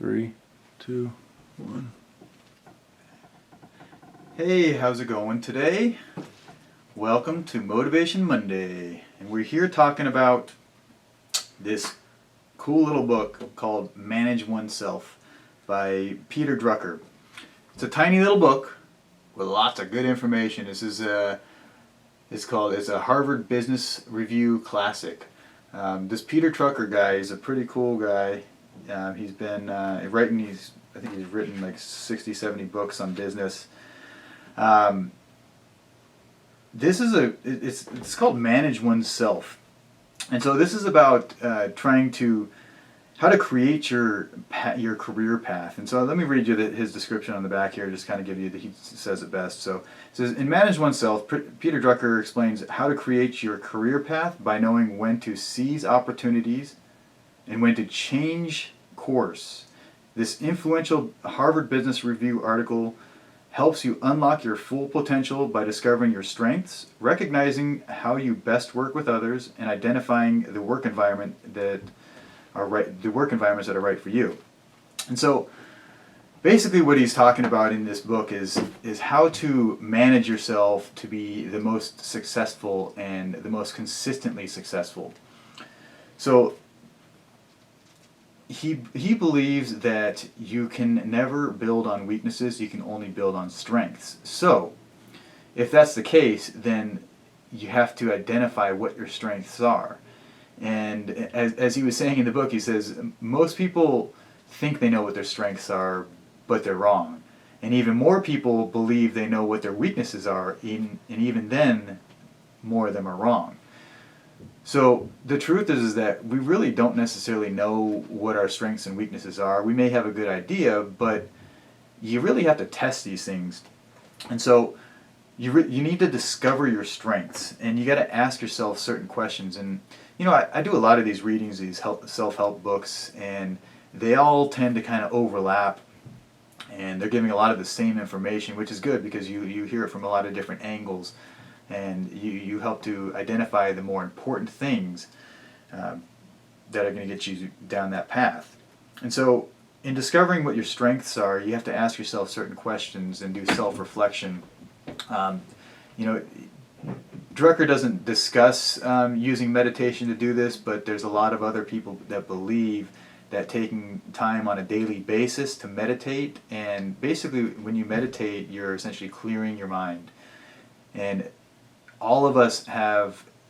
3, 2, 1. Hey, how's it going today? Welcome to Motivation Monday, and we're here talking about this cool little book called Manage Oneself by Peter Drucker. It's a tiny little book with lots of good information. This is it's a Harvard Business Review classic. This Peter Drucker guy is a pretty cool guy. He's been writing. I think he's written like 60, 70 books on business. This is it's called Manage Oneself, and so this is about how to create your career path. And so let me read you his description on the back here, just kind of give you he says it best. So it says, in Manage Oneself, Peter Drucker explains how to create your career path by knowing when to seize opportunities and when to change course. This influential Harvard Business Review article helps you unlock your full potential by discovering your strengths, recognizing how you best work with others, and identifying the work environments that are right for you. And so basically what he's talking about in this book is how to manage yourself to be the most successful and the most consistently successful. So he believes that you can never build on weaknesses, you can only build on strengths. So if that's the case, then you have to identify what your strengths are. And as he was saying in the book, he says most people think they know what their strengths are, but they're wrong. And even more people believe they know what their weaknesses are, and even then, more of them are wrong. So the truth is that we really don't necessarily know what our strengths and weaknesses are. We may have a good idea, but you really have to test these things. And so you need to discover your strengths, and you got to ask yourself certain questions. And you know, I do a lot of these readings, these self-help books, and they all tend to kind of overlap, and they're giving a lot of the same information, which is good because you hear it from a lot of different angles. And you help to identify the more important things that are going to get you down that path. And so in discovering what your strengths are, you have to ask yourself certain questions and do self-reflection. You know, Drucker doesn't discuss using meditation to do this, but there's a lot of other people that believe that taking time on a daily basis to meditate, and basically when you meditate, you're essentially clearing your mind. And all of us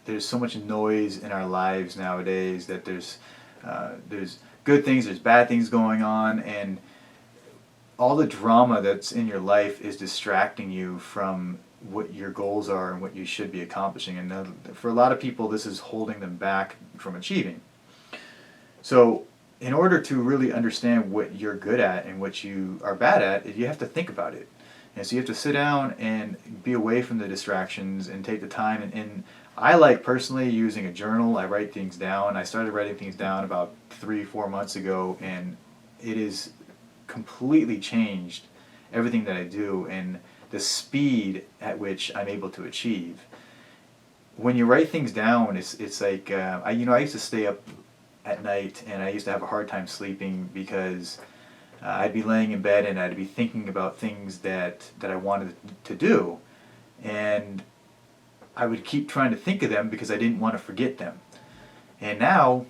there's so much noise in our lives nowadays that there's good things, there's bad things going on, and all the drama that's in your life is distracting you from what your goals are and what you should be accomplishing. And for a lot of people, this is holding them back from achieving. So in order to really understand what you're good at and what you are bad at, you have to think about it. And so you have to sit down and be away from the distractions and take the time. And I like personally using a journal. I write things down. I started writing things down about 3-4 months ago, and it has completely changed everything that I do and the speed at which I'm able to achieve. When you write things down, it's like I used to stay up at night, and I used to have a hard time sleeping because I'd be laying in bed and I'd be thinking about things that I wanted to do, and I would keep trying to think of them because I didn't want to forget them. And now,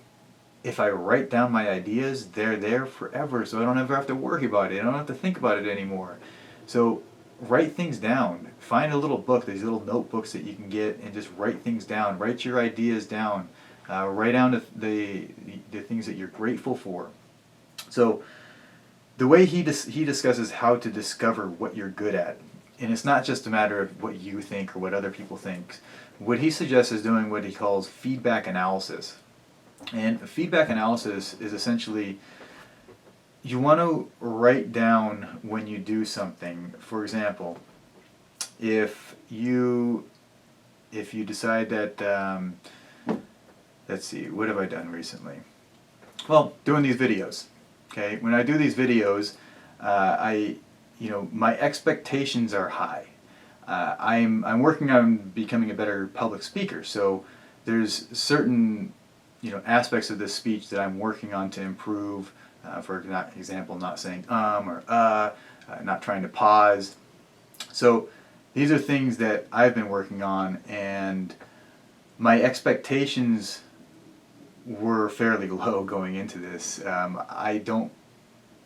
if I write down my ideas, they're there forever, so I don't ever have to worry about it. I don't have to think about it anymore. So write things down. Find a little book, these little notebooks that you can get, and just write things down. Write your ideas down. Write down the things that you're grateful for. So the way he discusses how to discover what you're good at, and it's not just a matter of what you think or what other people think. What he suggests is doing what he calls feedback analysis. And feedback analysis is essentially, you want to write down when you do something. For example, if you decide that, let's see, what have I done recently? Well, doing these videos. Okay, when I do these videos, my expectations are high. I'm working on becoming a better public speaker, so there's certain aspects of this speech that I'm working on to improve. For example, not saying or not trying to pause. So these are things that I've been working on, and my expectations were fairly low going into this. I don't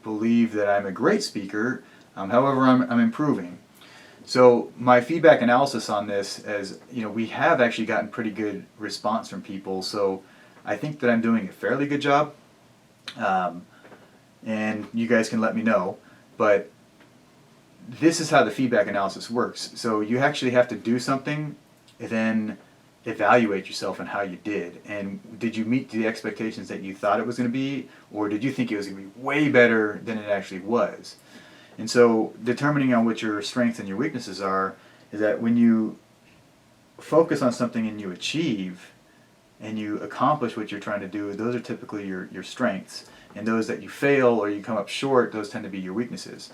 believe that I'm a great speaker. However, I'm improving. So my feedback analysis on this is, we have actually gotten pretty good response from people. So I think that I'm doing a fairly good job. And you guys can let me know. But this is how the feedback analysis works. So you actually have to do something, and then evaluate yourself and how you did. And did you meet the expectations that you thought it was going to be, or did you think it was going to be way better than it actually was? And so determining on what your strengths and your weaknesses are is that when you focus on something and you achieve and you accomplish what you're trying to do, those are typically your strengths. And those that you fail or you come up short, those tend to be your weaknesses.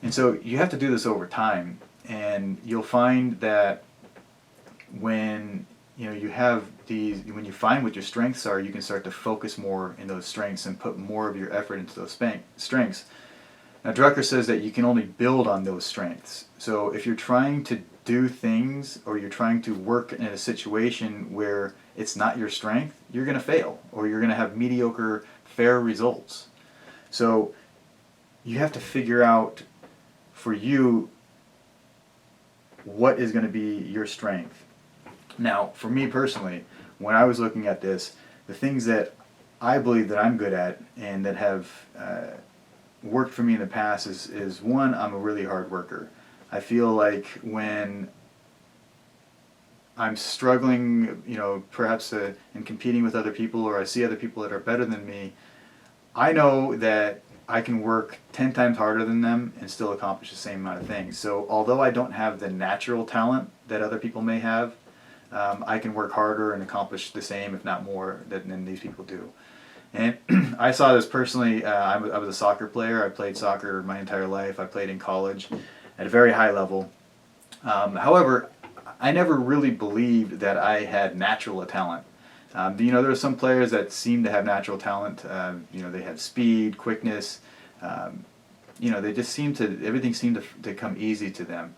And so you have to do this over time, and you'll find that when when you find what your strengths are, you can start to focus more in those strengths and put more of your effort into those strengths. Now, Drucker says that you can only build on those strengths. So if you're trying to do things, or you're trying to work in a situation where it's not your strength, you're going to fail, or you're going to have mediocre, fair results. So you have to figure out for you what is going to be your strength. Now, for me personally, when I was looking at this, the things that I believe that I'm good at and that have worked for me in the past is one, I'm a really hard worker. I feel like when I'm struggling, perhaps in competing with other people, or I see other people that are better than me, I know that I can work 10 times harder than them and still accomplish the same amount of things. So although I don't have the natural talent that other people may have, I can work harder and accomplish the same, if not more, than these people do. And I saw this personally. I was a soccer player. I played soccer my entire life. I played in college at a very high level. However, I never really believed that I had natural talent. There are some players that seem to have natural talent. They have speed, quickness. They just everything seemed to come easy to them.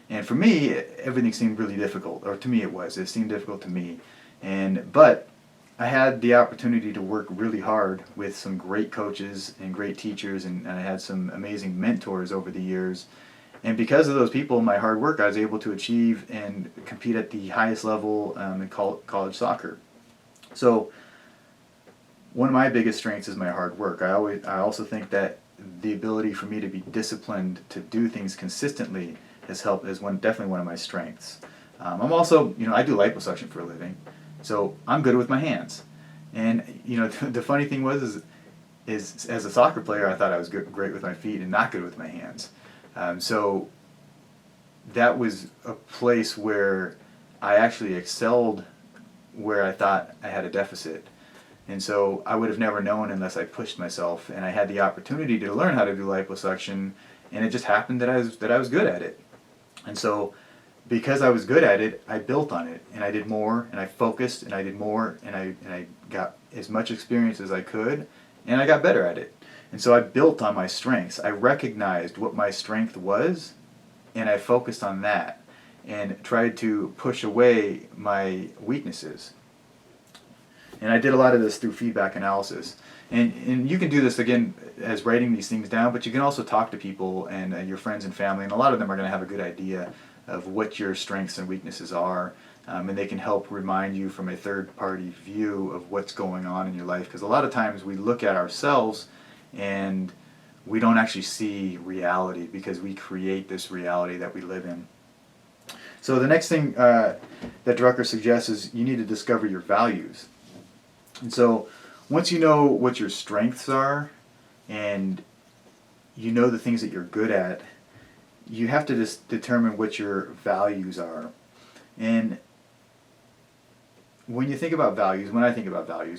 And for me, everything seemed really difficult, or to me it seemed difficult to me. But I had the opportunity to work really hard with some great coaches and great teachers, and I had some amazing mentors over the years. And because of those people and my hard work, I was able to achieve and compete at the highest level in college soccer. So one of my biggest strengths is my hard work. I also think that the ability for me to be disciplined to do things consistently is definitely one of my strengths. I'm also, I do liposuction for a living, so I'm good with my hands. And the funny thing is as a soccer player, I thought I was great with my feet and not good with my hands. So that was a place where I actually excelled, where I thought I had a deficit. And so I would have never known unless I pushed myself, and I had the opportunity to learn how to do liposuction, and it just happened that I was good at it. And so because I was good at it, I built on it, and I did more, and I focused, and I did more, and I got as much experience as I could, and I got better at it. And so I built on my strengths. I recognized what my strength was, and I focused on that and tried to push away my weaknesses. And I did a lot of this through feedback analysis. And you can do this, again, as writing these things down, but you can also talk to people and your friends and family, and a lot of them are going to have a good idea of what your strengths and weaknesses are, and they can help remind you from a third-party view of what's going on in your life. Because a lot of times we look at ourselves and we don't actually see reality, because we create this reality that we live in. So the next thing that Drucker suggests is you need to discover your values. And so once you know what your strengths are and you know the things that you're good at, you have to just determine what your values are. And when I think about values,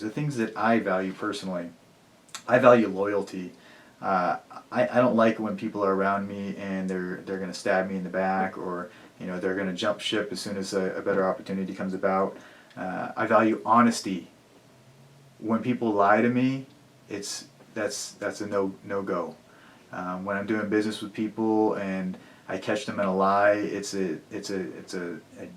the things that I value personally, I value loyalty. I don't like when people are around me and they're going to stab me in the back, or they're going to jump ship as soon as a better opportunity comes about. I value honesty. when people lie to me, that's a no go. When I'm doing business with people and I catch them in a lie, it's a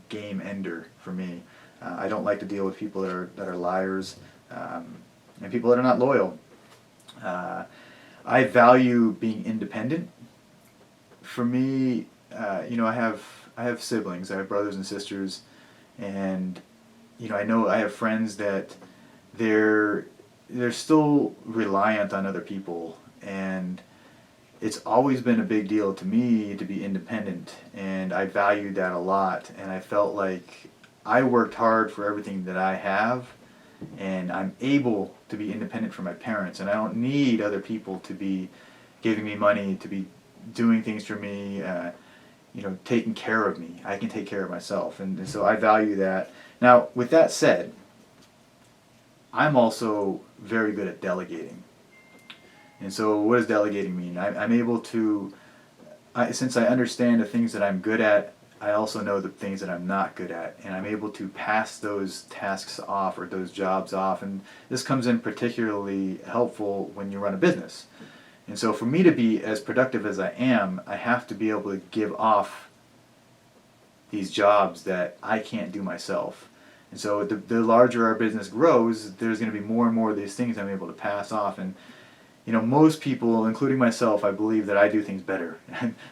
game ender for me. I don't like to deal with people that are liars, and people that are not loyal. I value being independent. For me, I have siblings. I have brothers and sisters, and I know I have friends that they're still reliant on other people, and it's always been a big deal to me to be independent, and I valued that a lot, and I felt like I worked hard for everything that I have, and I'm able to be independent from my parents, and I don't need other people to be giving me money, to be doing things for me, taking care of me. I can take care of myself, and so I value that. Now, with that said, I'm also very good at delegating. And so what does delegating mean? I'm able to, since I understand the things that I'm good at, I also know the things that I'm not good at, and I'm able to pass those tasks off or those jobs off, and this comes in particularly helpful when you run a business. And so for me to be as productive as I am, I have to be able to give off these jobs that I can't do myself. And so the larger our business grows, there's going to be more and more of these things I'm able to pass off. And most people, including myself, I believe that I do things better,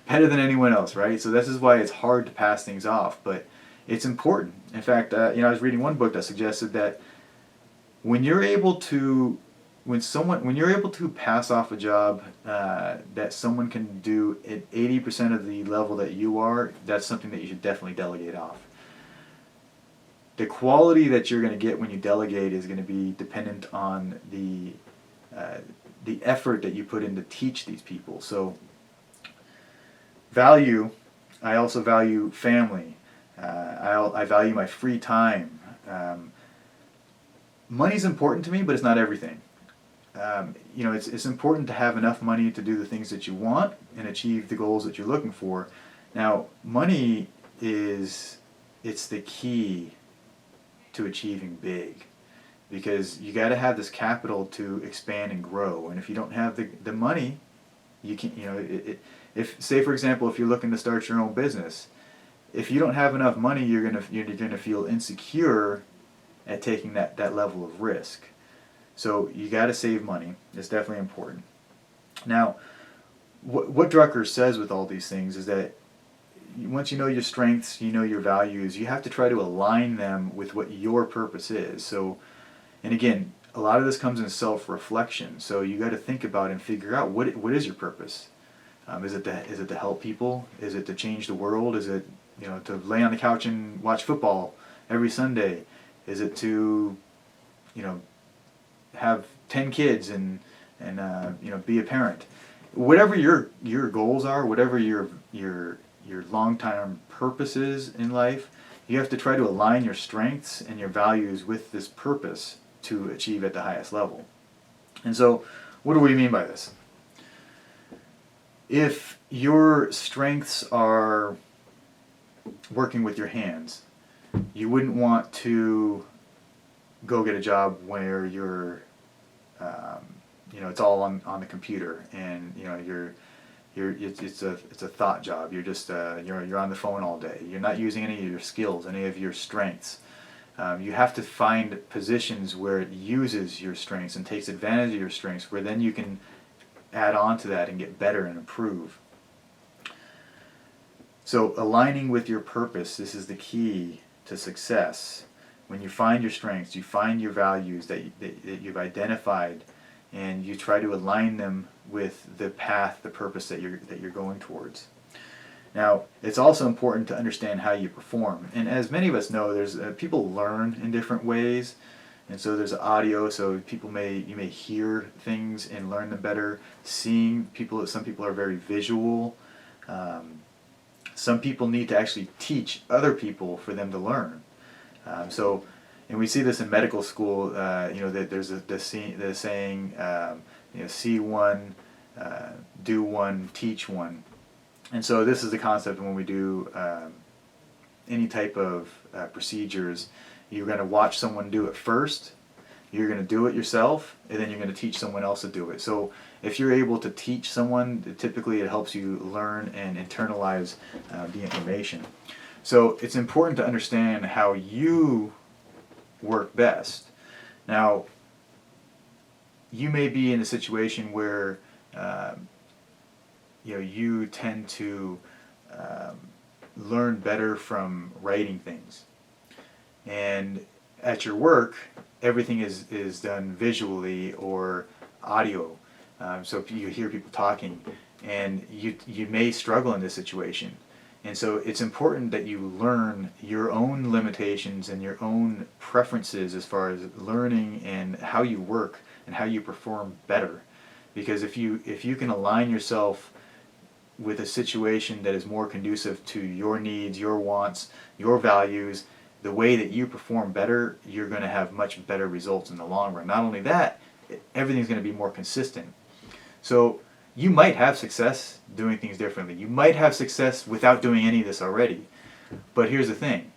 better than anyone else, right? So this is why it's hard to pass things off, but it's important. In fact, I was reading one book that suggested that when you're able to pass off a job that someone can do at 80% of the level that you are, that's something that you should definitely delegate off. The quality that you're going to get when you delegate is going to be dependent on the effort that you put in to teach these people. So I also value family. I value my free time. Money's important to me, but it's not everything. It's important to have enough money to do the things that you want and achieve the goals that you're looking for. Now, money it's the key to achieving big, because you got to have this capital to expand and grow. And if you don't have the money, you can if, say for example, if you're looking to start your own business, if you don't have enough money, you're gonna feel insecure at taking that level of risk. So you got to save money. It's definitely important. Now, what Drucker says with all these things is that once you know your strengths, you know your values, you have to try to align them with what your purpose is. So, and again, a lot of this comes in self-reflection. So you got to think about and figure out what is your purpose. Is it to help people? Is it to change the world? Is it to lay on the couch and watch football every Sunday? Is it to have 10 kids and be a parent? Whatever your goals are, whatever your long-term purpose is in life, you have to try to align your strengths and your values with this purpose to achieve at the highest level. And so, what do we mean by this? If your strengths are working with your hands, you wouldn't want to go get a job where you're it's all on the computer, and it's a thought job. You're just you're on the phone all day. You're not using any of your skills, any of your strengths. You have to find positions where it uses your strengths and takes advantage of your strengths, where then you can add on to that and get better and improve. So aligning with your purpose, this is the key to success. When you find your strengths, you find your values that you've identified, and you try to align them with the path, the purpose that you're going towards. Now, it's also important to understand how you perform. And as many of us know, there's people learn in different ways, and so there's audio. So you may hear things and learn them better. Seeing people, some people are very visual. Some people need to actually teach other people for them to learn. And we see this in medical school. That there's the saying, see one, do one, teach one. And so this is the concept when we do any type of procedures. You're going to watch someone do it first. You're going to do it yourself, and then you're going to teach someone else to do it. So if you're able to teach someone, typically it helps you learn and internalize the information. So it's important to understand how you work best. Now, you may be in a situation where you tend to learn better from writing things, and at your work, everything is done visually or audio. So you hear people talking, and you may struggle in this situation. And so it's important that you learn your own limitations and your own preferences as far as learning and how you work and how you perform better. Because if you can align yourself with a situation that is more conducive to your needs, your wants, your values, the way that you perform better, you're going to have much better results in the long run. Not only that, everything's going to be more consistent. So you might have success doing things differently. You might have success without doing any of this already. But here's the thing.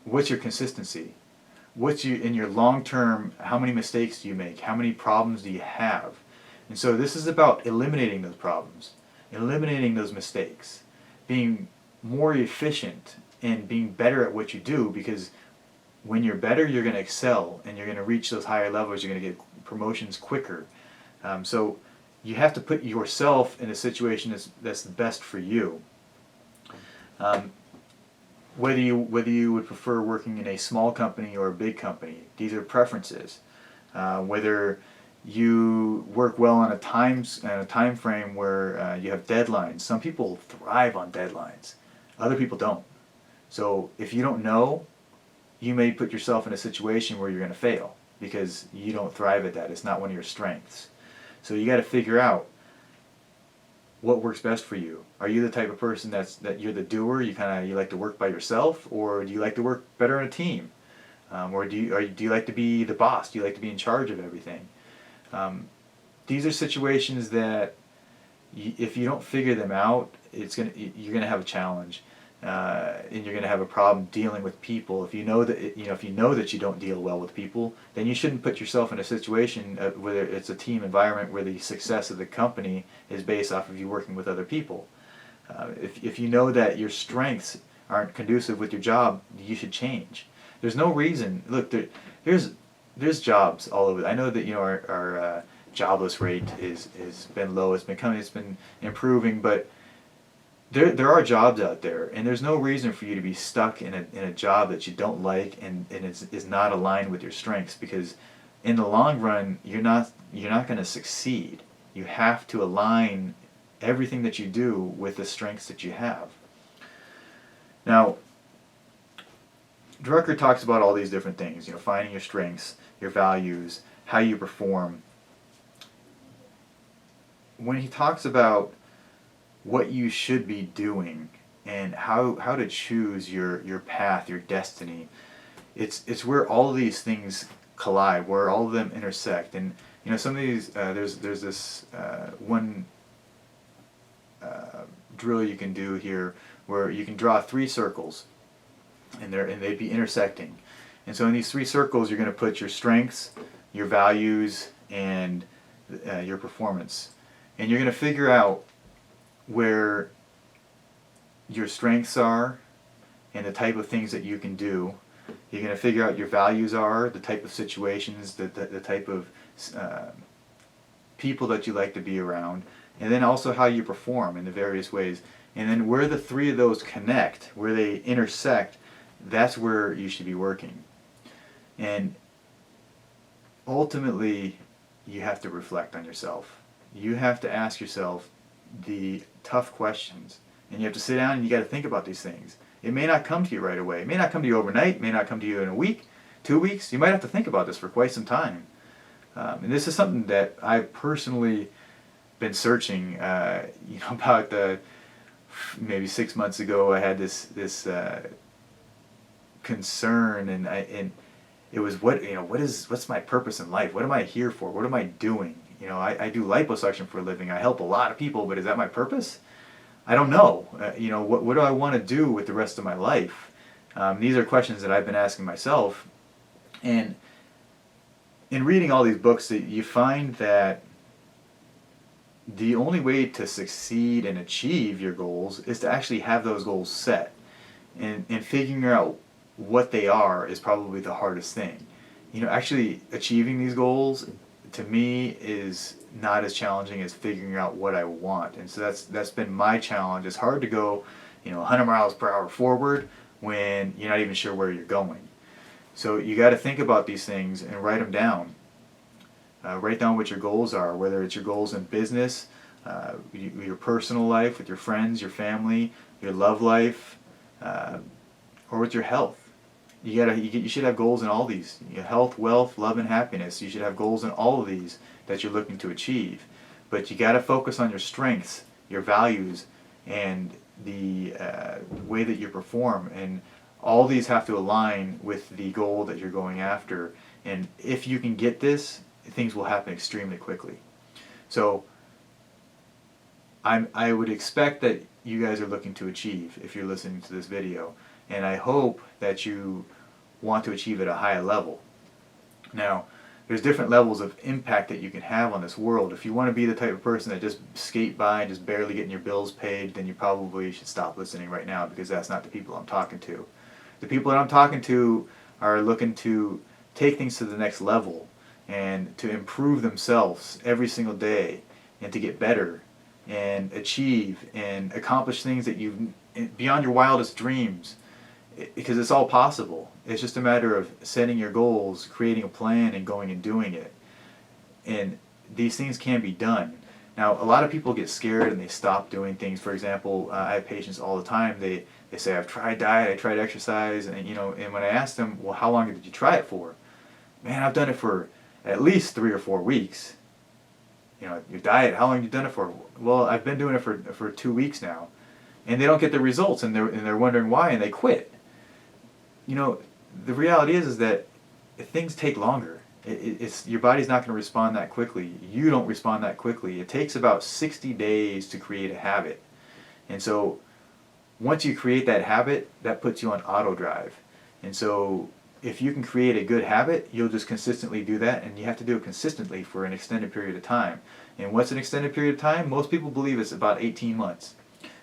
What's your consistency? In your long term, how many mistakes do you make? How many problems do you have? And so this is about eliminating those problems, eliminating those mistakes, being more efficient and being better at what you do, because when you're better, you're going to excel and you're going to reach those higher levels. You're going to get promotions quicker. So you have to put yourself in a situation that's the best for you. Whether you would prefer working in a small company or a big company, these are preferences. Whether you work well on a time frame where you have deadlines. Some people thrive on deadlines. Other people don't. So if you don't know, you may put yourself in a situation where you're going to fail because you don't thrive at that. It's not one of your strengths. So you got to figure out what works best for you. Are you the type of person that you're the doer? You like to work by yourself, or do you like to work better in a team? Or do you like to be the boss? Do you like to be in charge of everything? These are situations that if you don't figure them out, you're gonna have a challenge, and you're gonna have a problem dealing with people. If you know that you don't deal well with people, then you shouldn't put yourself in a situation whether it's a team environment where the success of the company is based off of you working with other people. If you know that your strengths aren't conducive with your job, you should change. There's no reason. Look, there's jobs all over. I know that our jobless rate has been low. It's been improving, but there are jobs out there, and there's no reason for you to be stuck in a job that you don't like and is not aligned with your strengths, because in the long run you're not going to succeed. You have to align everything that you do with the strengths that you have. Now, Drucker talks about all these different things, finding your strengths, your values, how you perform. When he talks about what you should be doing and how to choose your path, your destiny, it's where all of these things collide, where all of them intersect. And some of these there's this one drill you can do here where you can draw 3 circles, and they'd be intersecting. And so in these 3 circles, you're going to put your strengths, your values, and your performance. And you're going to figure out where your strengths are and the type of things that you can do. You're going to figure out your values are, the type of situations, the type of people that you like to be around, and then also how you perform in the various ways. And then where the 3 of those connect, where they intersect, that's where you should be working. And ultimately, you have to reflect on yourself. You have to ask yourself the tough questions, and you have to sit down and you got to think about these things. It may not come to you right away. It may not come to you overnight. It may not come to you in a week, 2 weeks. You might have to think about this for quite some time. And this is something that I've personally been searching. About maybe 6 months ago, I had this concern, and it was what's my purpose in life? What am I here for? What am I doing? I do liposuction for a living. I help a lot of people, but is that my purpose? I don't know. What do I want to do with the rest of my life? These are questions that I've been asking myself, and in reading all these books, that you find that the only way to succeed and achieve your goals is to actually have those goals set. And figuring out what they are is probably the hardest thing. Actually achieving these goals, to me, is not as challenging as figuring out what I want. And so that's been my challenge. It's hard to go 100 miles per hour forward when you're not even sure where you're going. So you got to think about these things and write them down. Write down what your goals are, whether it's your goals in business, your personal life, with your friends, your family, your love life, or with your health. You should have goals in all these. Health, wealth, love, and happiness. You should have goals in all of these that you're looking to achieve. But you got to focus on your strengths, your values, and the way that you perform. And all these have to align with the goal that you're going after. And if you can get this, things will happen extremely quickly. So I would expect that you guys are looking to achieve if you're listening to this video. And I hope that you want to achieve at a high level. Now, there's different levels of impact that you can have on this world. If you want to be the type of person that just skate by and just barely getting your bills paid, then you probably should stop listening right now, because that's not the people I'm talking to. The people that I'm talking to are looking to take things to the next level and to improve themselves every single day and to get better and achieve and accomplish things that you've beyond your wildest dreams, because it's all possible. It's just a matter of setting your goals, creating a plan, and going and doing it. And these things can be done. Now, a lot of people get scared and they stop doing things. For example, I have patients all the time. They say, I've tried diet, I tried exercise, and and when I ask them, well, how long did you try it for? Man, I've done it for at least 3 or 4 weeks. Your diet, how long have you done it for? Well, I've been doing it for 2 weeks now. And they don't get the results, and they're wondering why, and they quit. The reality is that things take longer. Your body's not going to respond that quickly. You don't respond that quickly. It takes about 60 days to create a habit. And so once you create that habit, that puts you on auto drive. And so if you can create a good habit, you'll just consistently do that, and you have to do it consistently for an extended period of time. And what's an extended period of time? Most people believe it's about 18 months.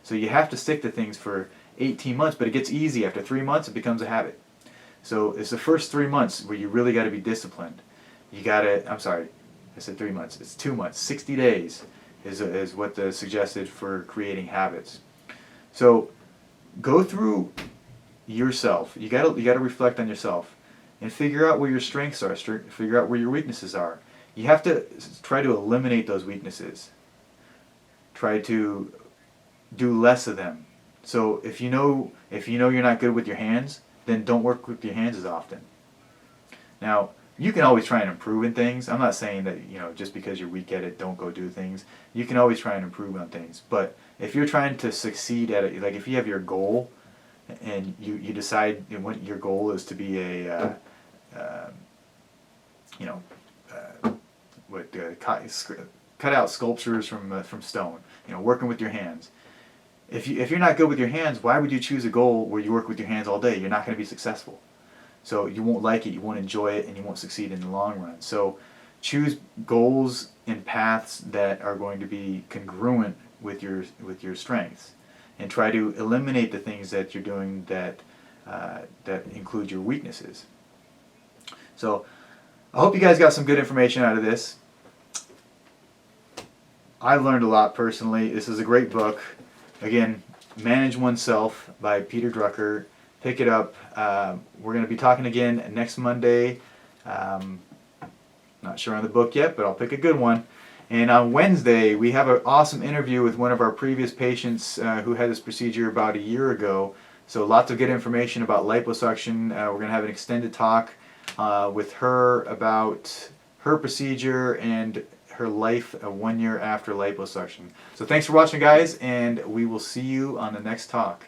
So you have to stick to things for 18 months, but it gets easy. After 3 months, it becomes a habit. So it's the first 3 months where you really got to be disciplined. I'm sorry, I said 3 months. It's 2 months. 60 days is what is suggested for creating habits. So go through yourself. You got to reflect on yourself and figure out where your strengths are. Figure out where your weaknesses are. You have to try to eliminate those weaknesses. Try to do less of them. So if you know you're not good with your hands, then don't work with your hands as often. Now, you can always try and improve in things. I'm not saying that just because you're weak at it, don't go do things. You can always try and improve on things. But if you're trying to succeed at it, like if you have your goal and you decide what your goal is to be a cut out sculptures from stone, working with your hands. If you're not good with your hands, why would you choose a goal where you work with your hands all day? You're not going to be successful. So you won't like it, you won't enjoy it, and you won't succeed in the long run. So choose goals and paths that are going to be congruent with your strengths, and try to eliminate the things that you're doing that include your weaknesses. So I hope you guys got some good information out of this. I've learned a lot personally. This is a great book. Again, Manage Oneself by Peter Drucker. Pick it up. We're going to be talking again next Monday. Not sure on the book yet, but I'll pick a good one. And on Wednesday, we have an awesome interview with one of our previous patients who had this procedure about a year ago. So lots of good information about liposuction. We're going to have an extended talk with her about her procedure and her life 1 year after liposuction. So thanks for watching, guys, and we will see you on the next talk.